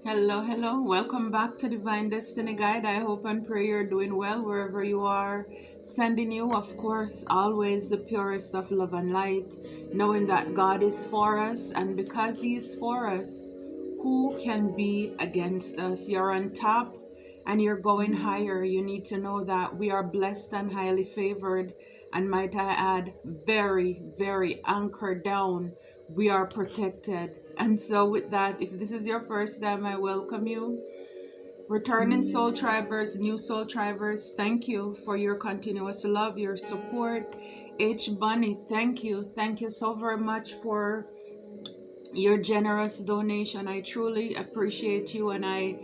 Hello. Welcome back to Divine Destiny Guide. I hope and pray you're doing well wherever you are. Sending you, of course, always the purest of love and light, knowing that God is for us, and because He is for us, who can be against us? You're on top and you're going higher. You need to know that we are blessed and highly favored, and might I add, very anchored down. We are protected. And so with that, if this is your first time, I welcome you. Returning soul tribers, new soul tribers, thank you for your continuous love, your support. H Bunny, thank you so very much for your generous donation. I truly appreciate you, and I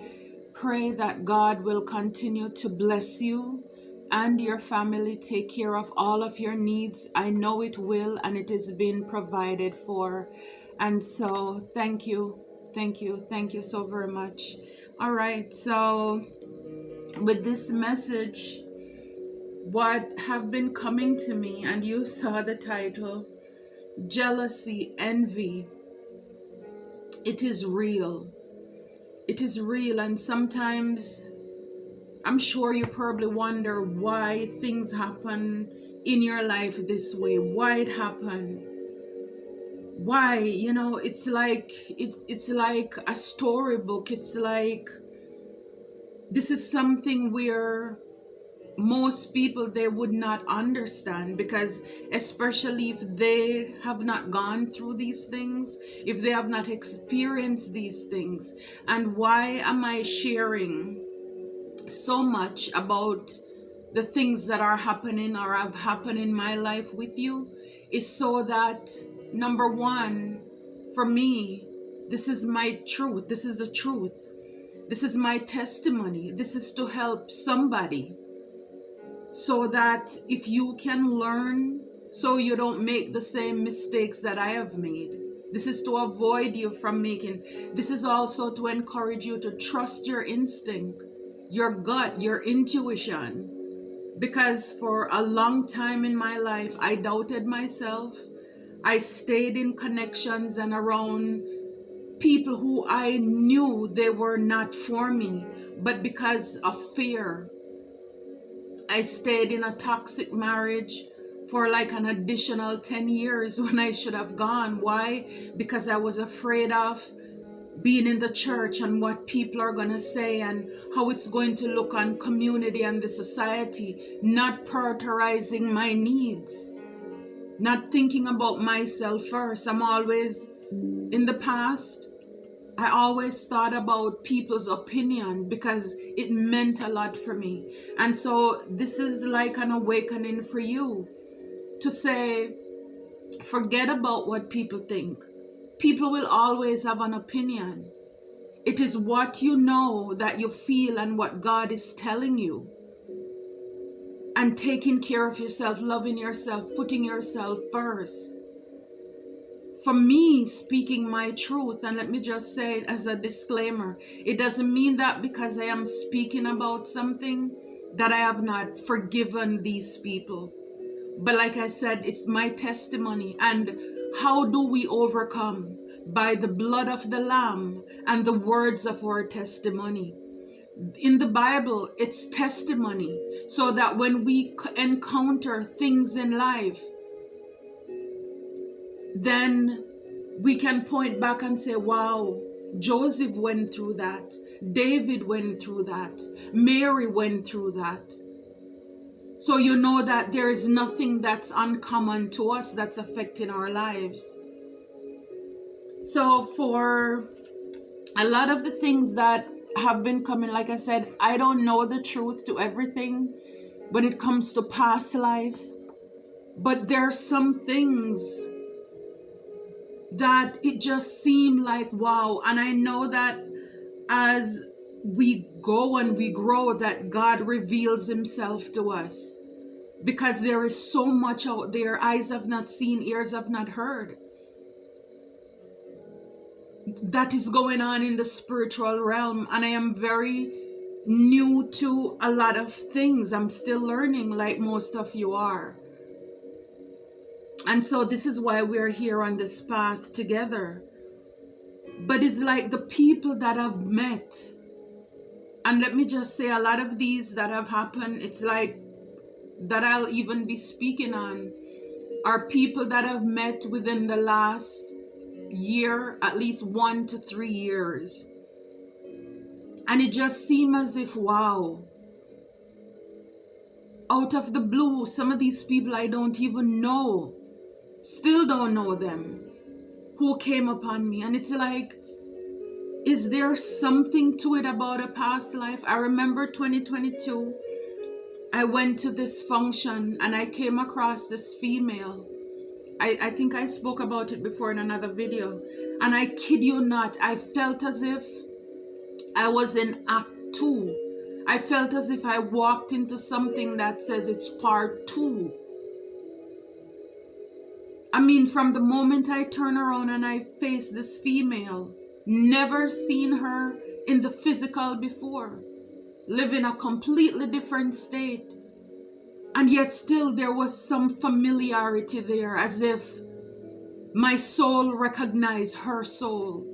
pray that God will continue to bless you and your family, take care of all of your needs. I know it will, and it is being provided for. And so thank you so very much. All right, so with this message, what have been coming to me, and you saw the title, jealousy, envy. It is real. And sometimes I'm sure you probably wonder why things happen in your life this way, why it happened. Why, it's like a storybook. It's like this is something where most people, they would not understand, because especially if they have not gone through these things, if they have not experienced these things. And why am I sharing so much about the things that are happening or have happened in my life with you? Is so that, number one, for me, this is my truth. This is the truth. This is my testimony. This is to help somebody, so that if you can learn, so you don't make the same mistakes that I have made. This is to avoid you from making. This is also to encourage you to trust your instinct, your gut, your intuition. Because for a long time in my life, I doubted myself. I stayed in connections and around people who I knew they were not for me, but because of fear, I stayed in a toxic marriage for like an additional 10 years when I should have gone. Why? Because I was afraid of being in the church and what people are going to say and how it's going to look on community and the society, not prioritizing my needs, not thinking about myself first. I'm always, in the past, I always thought about people's opinion because it meant a lot for me. And so this is like an awakening for you to say, forget about what people think. People will always have an opinion. It is what you know that you feel and what God is telling you. And taking care of yourself, loving yourself, putting yourself first. For me, speaking my truth, and let me just say it as a disclaimer, it doesn't mean that because I am speaking about something that I have not forgiven these people. But like I said, it's my testimony. And how do we overcome? By the blood of the Lamb and the words of our testimony. In the Bible, it's testimony, so that when we encounter things in life, then we can point back and say, wow, Joseph went through that. David went through that. Mary went through that. So you know that there is nothing that's uncommon to us that's affecting our lives. So for a lot of the things that have been coming, like I said, I don't know the truth to everything when it comes to past life. But there are some things that it just seemed like, wow. And I know that as we go and we grow, that God reveals himself to us, because there is so much out there eyes have not seen, ears have not heard, that is going on in the spiritual realm. And I am very new to a lot of things. I'm still learning, like most of you are. And so this is why we're here on this path together. But it's like the people that I've met, and let me just say, a lot of these that have happened, it's like that I'll even be speaking on, are people that I've met within the last year, at least 1 to 3 years. And it just seemed as if, wow, out of the blue, some of these people I don't even know, still don't know them, who came upon me. And it's like, is there something to it about a past life? I remember 2022, I went to this function and I came across this female. I think I spoke about it before in another video. And I kid you not, I felt as if I was in Act 2. I felt as if I walked into something that says it's part 2. I mean, from the moment I turn around and I face this female, never seen her in the physical before, live in a completely different state. And yet still there was some familiarity there, as if my soul recognized her soul.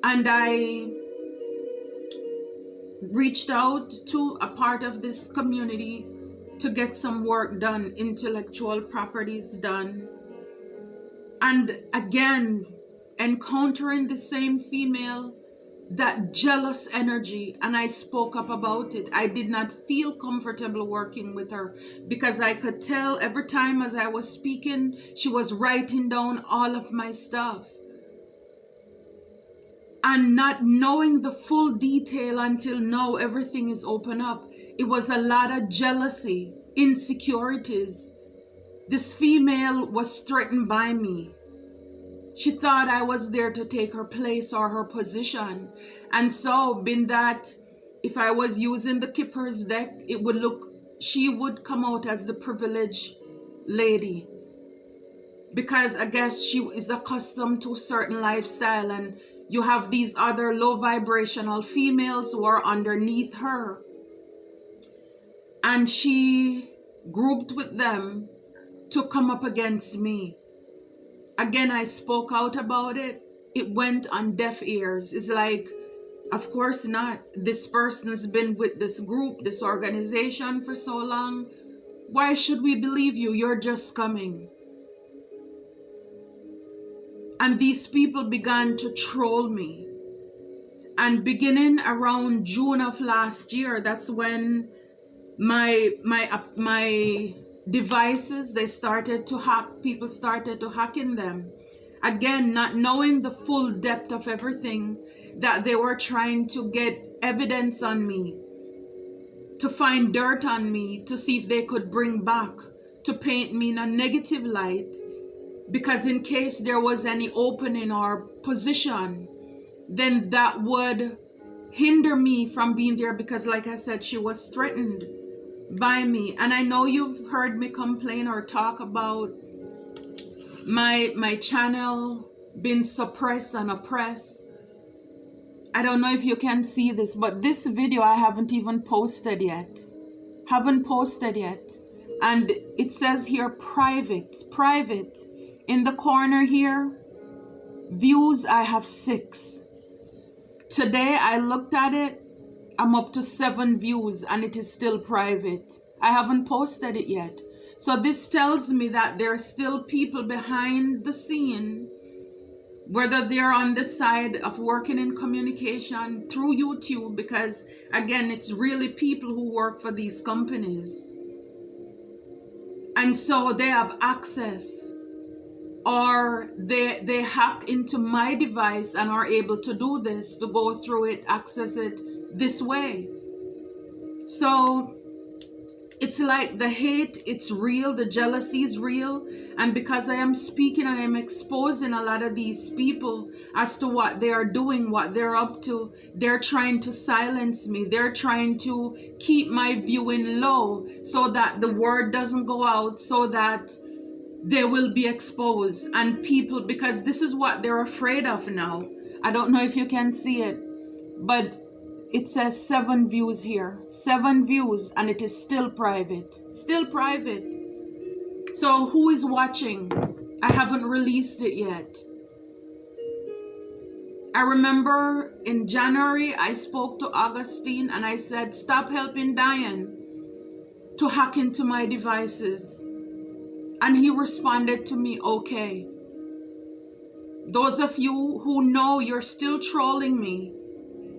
And I reached out to a part of this community to get some work done, intellectual properties done. And again, encountering the same female, that jealous energy, and I spoke up about it. I did not feel comfortable working with her because I could tell every time as I was speaking, she was writing down all of my stuff. And not knowing the full detail until now everything is open up. It was a lot of jealousy, insecurities. This female was threatened by me. She thought I was there to take her place or her position. And so, being that if I was using the Kipper's deck, it would look, she would come out as the privileged lady. Because I guess she is accustomed to a certain lifestyle, and you have these other low vibrational females who are underneath her. And she grouped with them to come up against me. Again, I spoke out about it. It went on deaf ears. It's like, of course not. This person's been with this group, this organization for so long. Why should we believe you? You're just coming. And these people began to troll me. And beginning around June of last year, that's when my devices, they started to hack. People started to hack in them. Again, not knowing the full depth of everything, that they were trying to get evidence on me, to find dirt on me, to see if they could bring back, to paint me in a negative light, because in case there was any opening or position, then that would hinder me from being there, because like I said, she was threatened by me. And I know you've heard me complain or talk about my channel being suppressed and oppressed. I don't know if you can see this, but this video I haven't even posted yet. And it says here private. In the corner here, views, I have 6. Today I looked at it, I'm up to 7 views and it is still private. I haven't posted it yet. So this tells me that there are still people behind the scene, whether they're on the side of working in communication through YouTube, because again, it's really people who work for these companies. And so they have access, or they hack into my device and are able to do this, to go through it, access it this way. So it's like the hate, it's real, the jealousy is real. And because I am speaking and I'm exposing a lot of these people as to what they are doing, what they're up to, they're trying to silence me. They're trying to keep my viewing low so that the word doesn't go out, so that they will be exposed. And people, because this is what they're afraid of now. I don't know if you can see it, but it says 7 views here, 7 views, and it is still private, So who is watching? I haven't released it yet. I remember in January, I spoke to Augustine and I said, stop helping Diane to hack into my devices. And he responded to me, okay. Those of you who know you're still trolling me,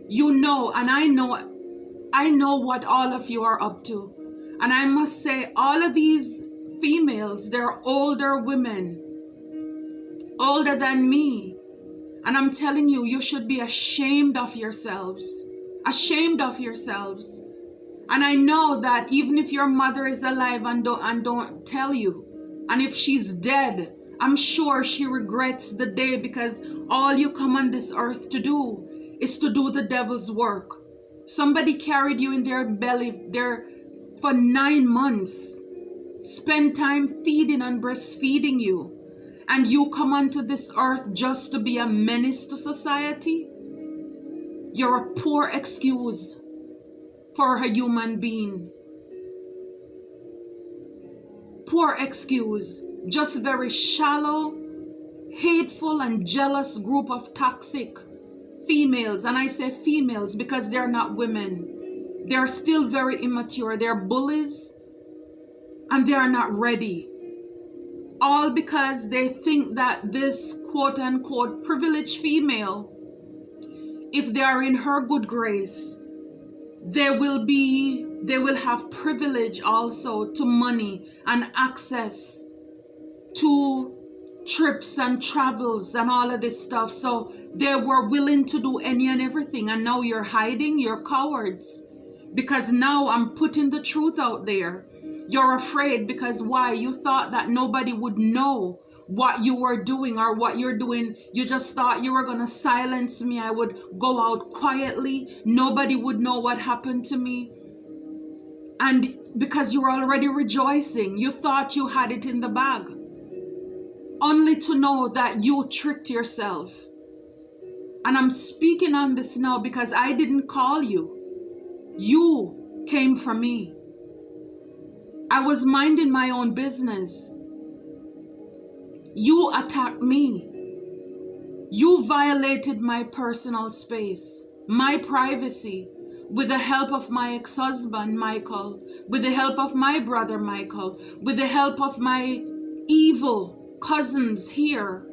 you know, and I know what all of you are up to. And I must say, all of these females, they're older women, older than me. And I'm telling you, you should be ashamed of yourselves. Ashamed of yourselves. And I know that even if your mother is alive and don't tell you, and if she's dead, I'm sure she regrets the day, because all you come on this earth to do is to do the devil's work. Somebody carried you in their belly there for 9 months, spend time feeding and breastfeeding you, and you come onto this earth just to be a menace to society? You're a poor excuse for a human being. Poor excuse. Just very shallow, hateful, and jealous group of toxic females. And I say females because they're not women. They're still very immature. They're bullies and they are not ready. All because they think that this quote-unquote privileged female, if they are in her good grace, they will have privilege also to money and access to trips and travels and all of this stuff. So they were willing to do any and everything. And now you're hiding. You're cowards. Because now I'm putting the truth out there. You're afraid because why? You thought that nobody would know what you were doing or what you're doing. You just thought you were going to silence me. I would go out quietly. Nobody would know what happened to me. And because you were already rejoicing, you thought you had it in the bag. Only to know that you tricked yourself. And I'm speaking on this now because I didn't call you. You came for me. I was minding my own business. You attacked me. You violated my personal space, my privacy, with the help of my ex-husband, Michael, with the help of my brother, Michael, with the help of my evil cousins here,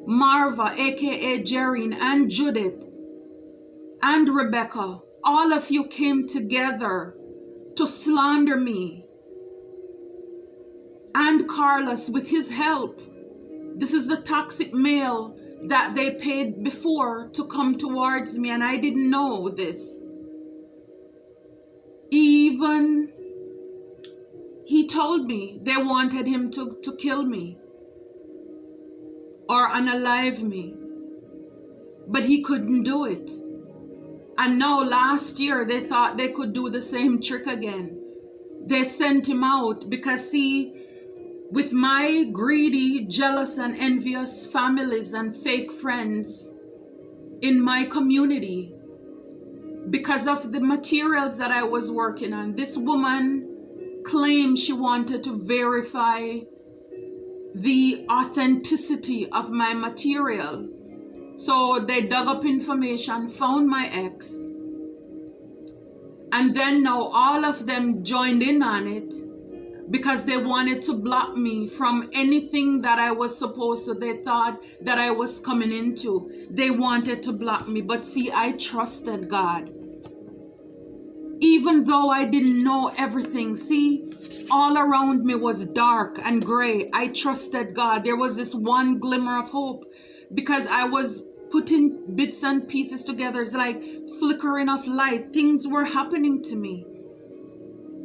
Marva, aka Jerrine, and Judith, and Rebecca. All of you came together to slander me. And Carlos, with his help. This is the toxic male that they paid before to come towards me, and I didn't know this. Even he told me they wanted him to kill me or unalive me, but he couldn't do it. And now last year they thought they could do the same trick again. They sent him out because, see, with my greedy, jealous, and envious families and fake friends in my community, because of the materials that I was working on, this woman claimed she wanted to verify the authenticity of my material. So they dug up information, found my ex, and then now all of them joined in on it because they wanted to block me from anything that I was supposed to. They thought that I was coming into. They wanted to block me. But see, I trusted God. Even though I didn't know everything. See, all around me was dark and gray. I trusted God. There was this one glimmer of hope because I was putting bits and pieces together. It's like flickering of light. Things were happening to me.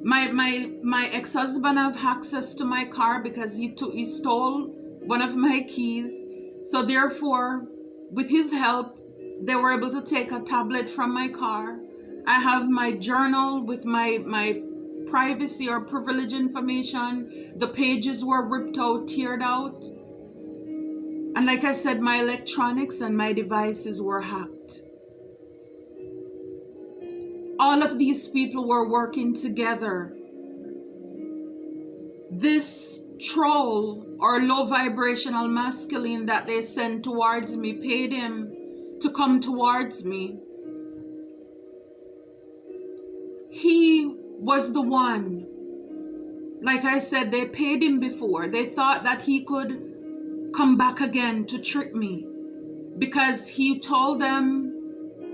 My ex-husband have access to my car because he stole one of my keys. So therefore, with his help, they were able to take a tablet from my car. I have my journal with my privacy or privilege information. The pages were ripped out, teared out. And like I said, my electronics and my devices were hacked. All of these people were working together. This troll or low vibrational masculine that they sent towards me paid him to come towards me. He was the one. Like I said, they paid him before. They thought that he could come back again to trick me, because he told them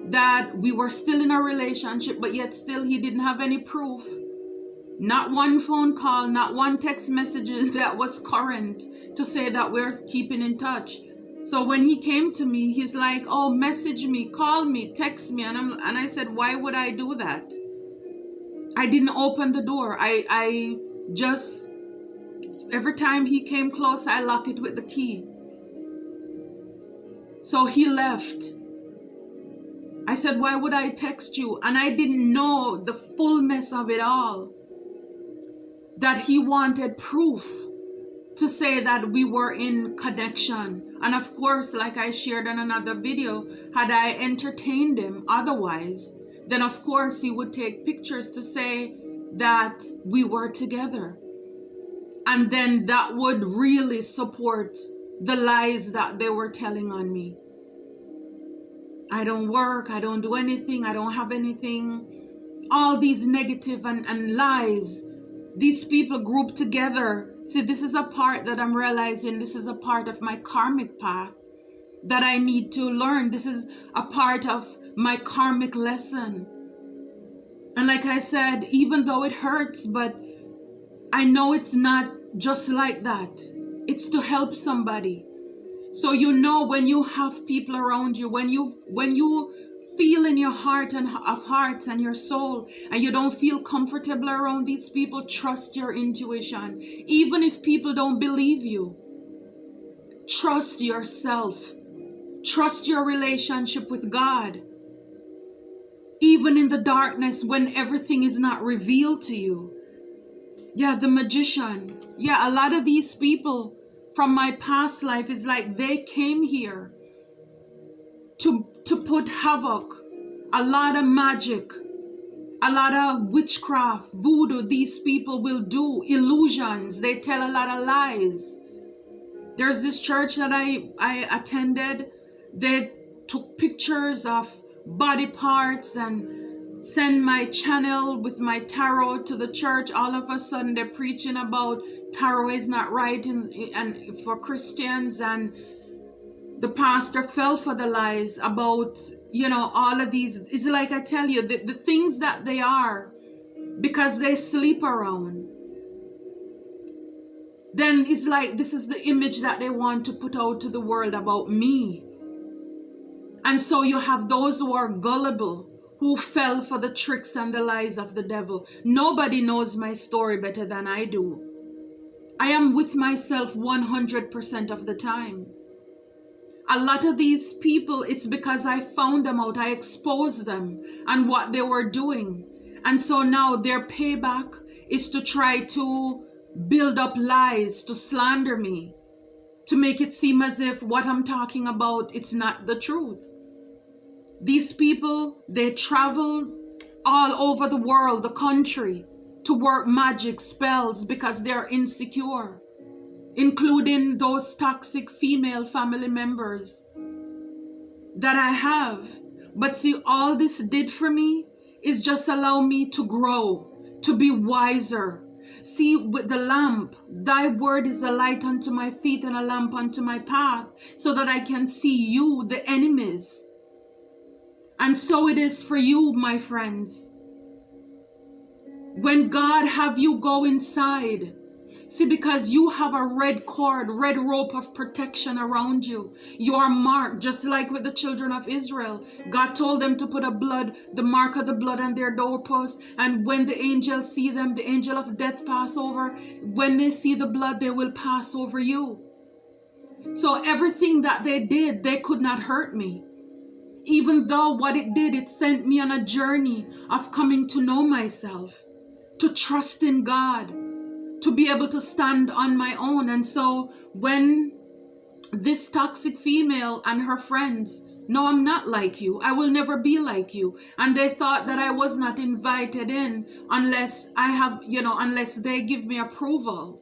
that we were still in a relationship, but yet still he didn't have any proof. Not one phone call, not one text message that was current to say that we're keeping in touch. So when he came to me, he's like, oh, message me, call me, text me. And I said, why would I do that? I didn't open the door. I just, every time he came close, I locked it with the key. So he left. I said, why would I text you? And I didn't know the fullness of it all. That he wanted proof to say that we were in connection. And of course, like I shared in another video, had I entertained him otherwise, then of course he would take pictures to say that we were together. And then that would really support the lies that they were telling on me. I don't work, I don't do anything, I don't have anything. All these negative and lies, these people grouped together. See, this is a part that I'm realizing, this is a part of my karmic path that I need to learn. This is a part of my karmic lesson. And like I said, even though it hurts, but I know it's not just like that. It's to help somebody. So you know, when you have people around you, when you feel in your heart and of hearts and your soul, and you don't feel comfortable around these people, trust your intuition. Even if people don't believe you, trust yourself. Trust your relationship with God. Even in the darkness, when everything is not revealed to you. Yeah, the magician. Yeah, a lot of these people from my past life is like they came here to put havoc, a lot of magic, a lot of witchcraft, voodoo. These people will do illusions. They tell a lot of lies. There's this church that I attended. They took pictures of body parts and send my channel with my tarot to the church. All of a sudden they're preaching about tarot is not right and for Christians, and the pastor fell for the lies about, you know, all of these. It's like I tell you, the things that they are, because they sleep around, then it's like this is the image that they want to put out to the world about me. And so you have those who are gullible, who fell for the tricks and the lies of the devil. Nobody knows my story better than I do. I am with myself 100% of the time. A lot of these people, it's because I found them out. I exposed them and what they were doing. And so now their payback is to try to build up lies, to slander me, to make it seem as if what I'm talking about, it's not the truth. These people, they travel all over the world, the country, to work magic spells because they're insecure, including those toxic female family members that I have. But see, all this did for me is just allow me to grow, to be wiser. See, with the lamp, thy word is a light unto my feet and a lamp unto my path, so that I can see you, the enemies. And so it is for you, my friends. When God have you go inside, see, because you have a red cord, red rope of protection around you. You are marked, just like with the children of Israel. God told them to put the mark of the blood on their doorpost. And when the angels see them, the angel of death pass over. When they see the blood, they will pass over you. So everything that they did, they could not hurt me. Even though what it did, it sent me on a journey of coming to know myself, to trust in God, to be able to stand on my own. And so when this toxic female and her friends, no, I'm not like you, I will never be like you, and they thought that I was not invited in unless I have, unless they give me approval.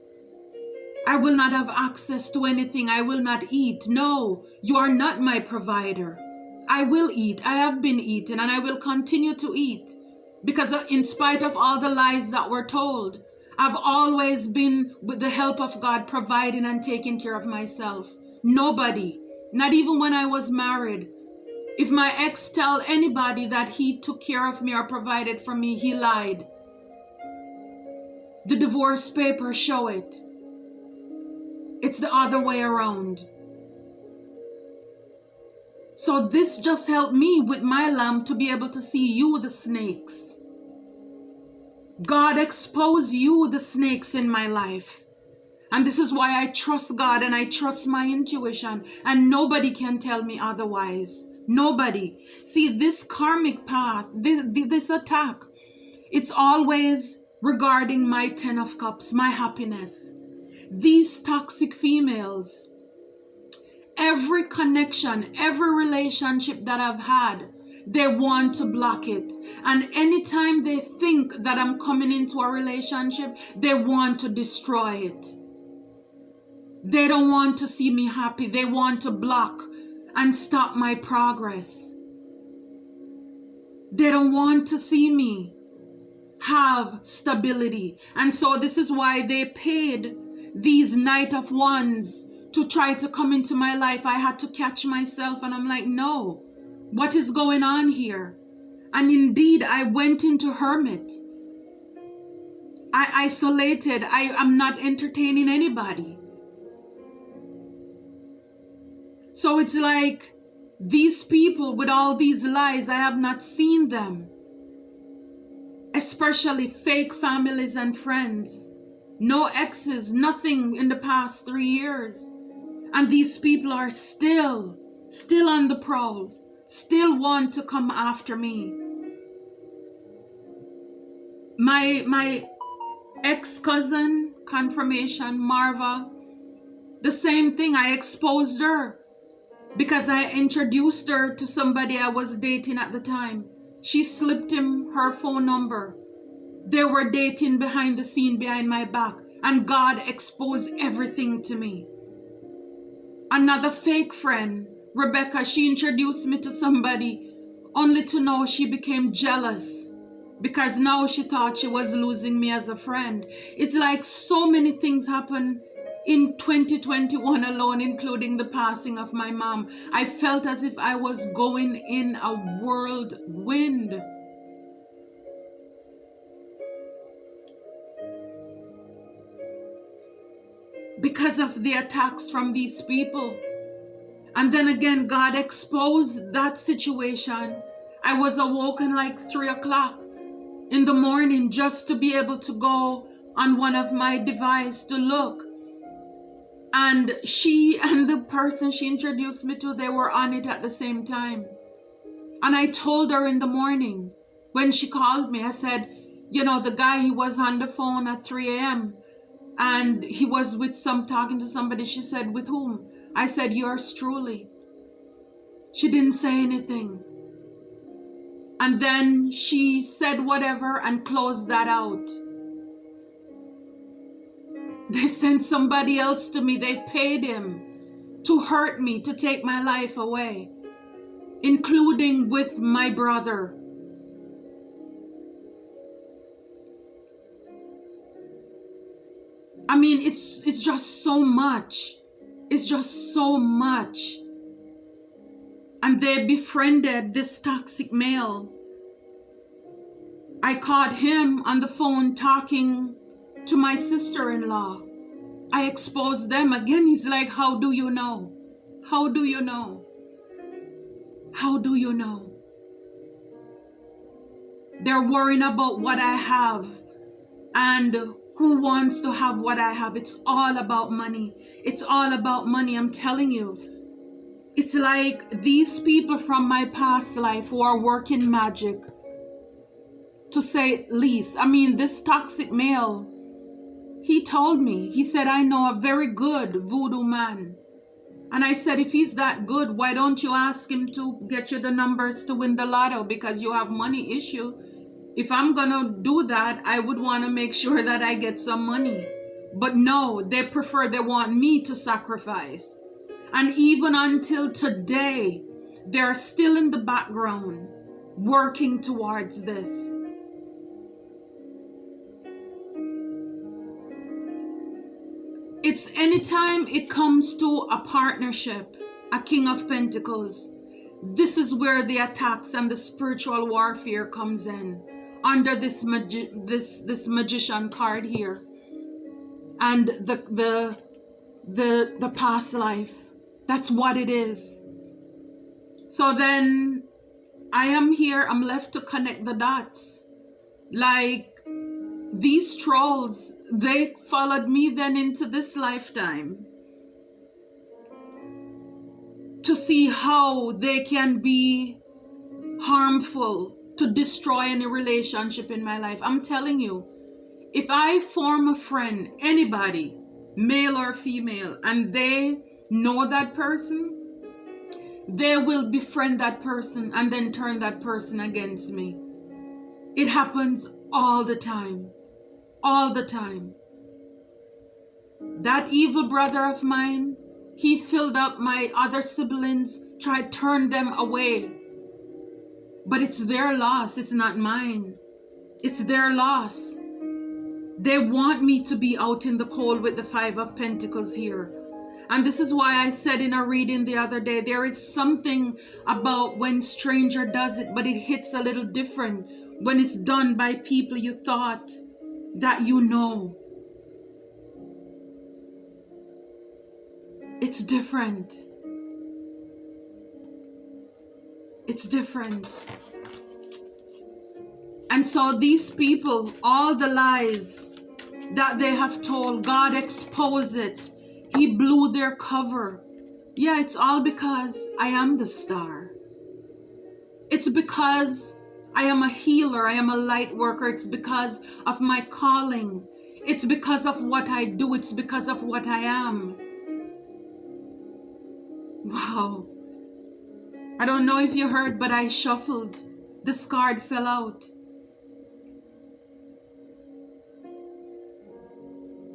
I will not have access to anything. I will not eat. No, you are not my provider. I will eat. I have been eating and I will continue to eat. Because in spite of all the lies that were told, I've always been, with the help of God, providing and taking care of myself. Nobody, not even when I was married. If my ex tell anybody that he took care of me or provided for me, he lied. The divorce papers show it. It's the other way around. So this just helped me with my lamp to be able to see you, the snakes. God expose you, the snakes in my life. And this is why I trust God and I trust my intuition. And nobody can tell me otherwise. Nobody. See, this karmic path, this attack, it's always regarding my 10 of Cups, my happiness. These toxic females, every connection, every relationship that I've had, they want to block it. And anytime they think that I'm coming into a relationship, they want to destroy it. They don't want to see me happy. They want to block and stop my progress. They don't want to see me have stability. And so this is why they paid these Knight of Wands to try to come into my life. I had to catch myself and I'm like, no, what is going on here? And indeed, I went into hermit. I isolated. I am not entertaining anybody. So it's like these people with all these lies, I have not seen them. Especially fake families and friends. No exes, nothing in the past 3 years. And these people are still on the prowl. Still want to come after me. My ex-cousin, confirmation, Marva, the same thing. I exposed her because I introduced her to somebody I was dating at the time. She slipped him her phone number. They were dating behind the scene, behind my back, and God exposed everything to me. Another fake friend, Rebecca, she introduced me to somebody only to know she became jealous because now she thought she was losing me as a friend. It's like so many things happen in 2021 alone, including the passing of my mom. I felt as if I was going in a whirlwind. Because of the attacks from these people. And then again, God exposed that situation. I was awoken like 3 o'clock in the morning just to be able to go on one of my devices to look. And she and the person she introduced me to, they were on it at the same time. And I told her in the morning when she called me, I said, you know, the guy, he was on the phone at 3 a.m. and he was with talking to somebody. She said, with whom? I said, yours truly. She didn't say anything. And then she said whatever and closed that out. They sent somebody else to me. They paid him to hurt me, to take my life away, including with my brother. I mean, it's just so much. It's just so much. And they befriended this toxic male. I caught him on the phone talking to my sister-in-law. I exposed them again. He's like, how do you know? How do you know? How do you know? They're worrying about what I have and who wants to have what I have. It's all about money. It's all about money. I'm telling you. It's like these people from my past life who are working magic, to say least. I mean, this toxic male, he told me, he said, I know a very good voodoo man. And I said, if he's that good, why don't you ask him to get you the numbers to win the lotto, because you have money issue. If I'm gonna do that, I would want to make sure that I get some money. But no, they want me to sacrifice. And even until today, they're still in the background working towards this. It's anytime it comes to a partnership, a King of Pentacles, this is where the attacks and the spiritual warfare comes in, under this magician card here, and the past life. That's what it is. So then I am here, I'm left to connect the dots. Like, these trolls, they followed me then into this lifetime to see how they can be harmful, to destroy any relationship in my life. I'm telling you, if I form a friend, anybody, male or female, and they know that person, they will befriend that person and then turn that person against me. It happens all the time. All the time. That evil brother of mine, he filled up my other siblings, tried to turn them away. But it's their loss, it's not mine. It's their loss. They want me to be out in the cold with the Five of Pentacles here. And this is why I said in a reading the other day, there is something about when stranger does it, but it hits a little different when it's done by people you thought that you know. It's different. It's different. And so these people, all the lies that they have told, God exposed it. He blew their cover. Yeah, it's all because I am the star. It's because I am a healer. I am a light worker. It's because of my calling. It's because of what I do. It's because of what I am. Wow. I don't know if you heard, but I shuffled. This card fell out.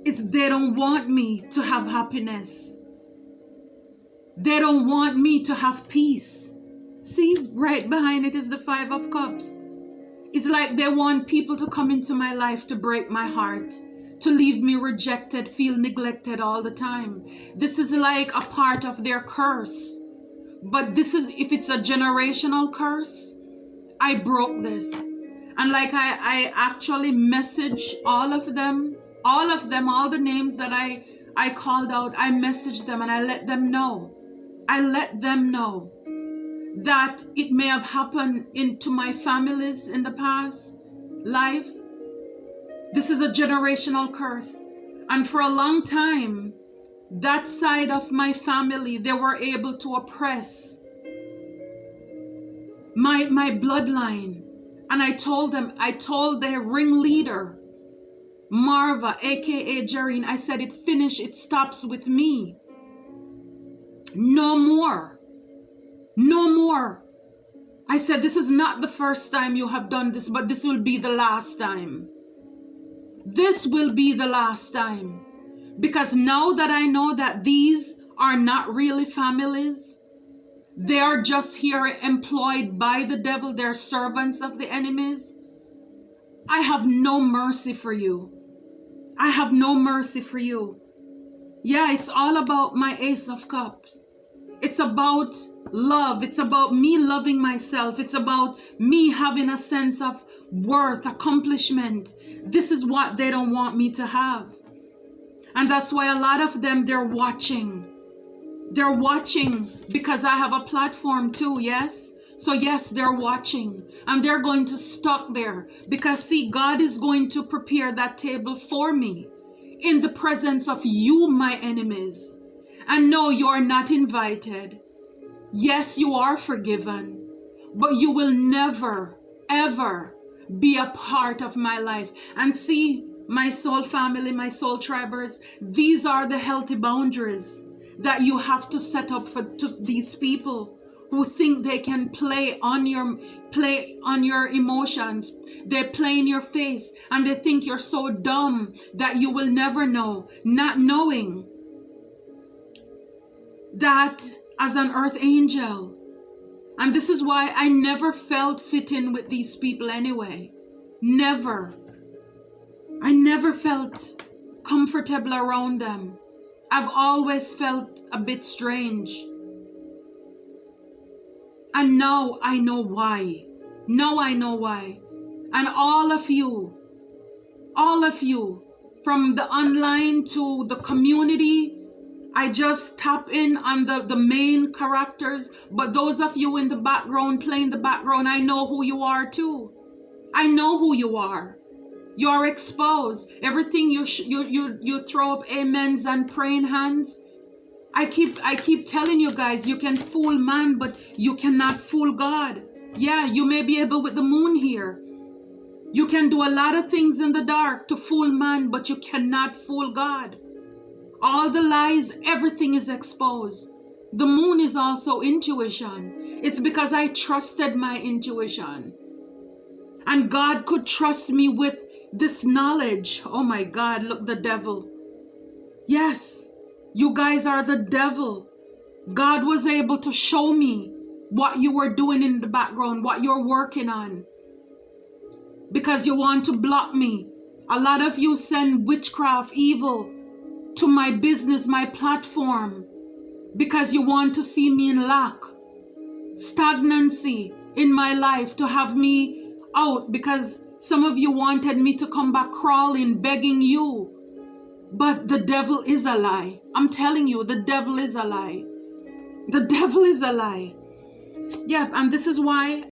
It's they don't want me to have happiness. They don't want me to have peace. See, right behind it is the Five of Cups. It's like they want people to come into my life to break my heart, to leave me rejected, feel neglected all the time. This is like a part of their curse. But this is, if it's a generational curse, I broke this. And like I actually messaged all of them, all the names that I called out, I messaged them and I let them know. I let them know that it may have happened into my families in the past life. This is a generational curse. And for a long time, that side of my family, they were able to oppress my bloodline. And I told their ringleader, Marva, aka Jareen, I said, it finished, it stops with me. No more. No more. I said, this is not the first time you have done this, but this will be the last time. This will be the last time. Because now that I know that these are not really families, they are just here employed by the devil, they're servants of the enemies, I have no mercy for you. I have no mercy for you. Yeah, it's all about my Ace of Cups. It's about love. It's about me loving myself. It's about me having a sense of worth, accomplishment. This is what they don't want me to have. And that's why a lot of them, they're watching. They're watching because I have a platform too, yes? So yes, they're watching. And they're going to stop there. Because see, God is going to prepare that table for me in the presence of you, my enemies. And no, you are not invited. Yes, you are forgiven. But you will never, ever be a part of my life. And see, my soul family, my soul tribers, these are the healthy boundaries that you have to set up for these people who think they can play on your emotions. They play in your face and they think you're so dumb that you will never know, not knowing that as an earth angel, And this is why I never felt fit in with these people anyway. Never. I never felt comfortable around them. I've always felt a bit strange. And now I know why. Now I know why. And all of you, from the online to the community, I just tap in on the main characters. But those of you in the background, playing the background, I know who you are too. I know who you are. You're exposed. Everything you throw up amens and praying hands. I keep telling you guys, you can fool man, but you cannot fool God. Yeah, you may be able with the moon here. You can do a lot of things in the dark to fool man, but you cannot fool God. All the lies, everything is exposed. The moon is also intuition. It's because I trusted my intuition. And God could trust me with this knowledge. Oh my God, look, the devil. Yes, you guys are the devil. God was able to show me what you were doing in the background, what you're working on. Because you want to block me. A lot of you send witchcraft, evil to my business, my platform. Because you want to see me in lack. Stagnancy in my life, to have me out. Because some of you wanted me to come back crawling, begging you. But the devil is a lie. I'm telling you, the devil is a lie. The devil is a lie. Yeah, and this is why